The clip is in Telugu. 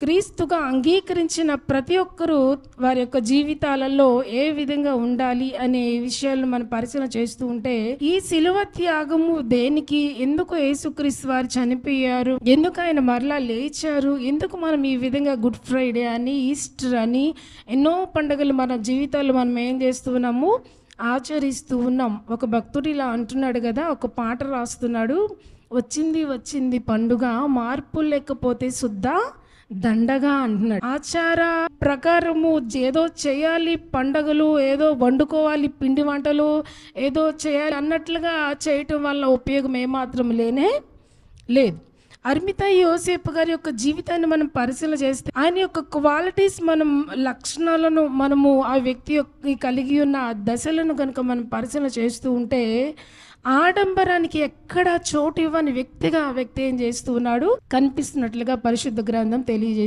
క్రీస్తుగా అంగీకరించిన ప్రతి ఒక్కరూ వారి యొక్క జీవితాలలో ఏ విధంగా ఉండాలి అనే విషయాలను మనం పరిశీలన చేస్తూ ఉంటే, ఈ శిలువ త్యాగము దేనికి, ఎందుకు యేసుక్రీస్తు వారు చనిపోయారు, ఎందుకు ఆయన మరలా లేచారు, ఎందుకు మనం ఈ విధంగా గుడ్ ఫ్రైడే అని, ఈస్టర్ అని ఎన్నో పండుగలు మన జీవితాల్లో మనం ఏం చేస్తూ ఉన్నాము, ఆచరిస్తూ ఉన్నాం. ఒక భక్తుడు ఇలా అంటున్నాడు కదా, ఒక పాట రాస్తున్నాడు, వచ్చింది వచ్చింది పండుగ మార్పు లేకపోతే సుద్దా దండగా అంటున్నాడు. ఆచార ప్రకారము ఏదో చేయాలి, పండగలు ఏదో వండుకోవాలి, పిండి వంటలు ఏదో చేయాలి అన్నట్లుగా చేయటం వల్ల ఉపయోగం ఏమాత్రం లేనే లేదు. అర్మితా యోసేపు గారి యొక్క జీవితాన్ని మనం పరిశీలన చేస్తే, ఆయన యొక్క క్వాలిటీస్, మనం లక్షణాలను, మనము ఆ వ్యక్తి యొక్క కలిగి ఉన్న దశలను కనుక మనం పరిశీలన చేస్తూ ఉంటే, ఆడంబరానికి ఎక్కడా చోటు ఇవ్వని వ్యక్తిగా ఆ వ్యక్తి ఏం చేస్తూ ఉన్నాడు, కనిపిస్తున్నట్లుగా పరిశుద్ధ గ్రంథం తెలియజేస్తుంది.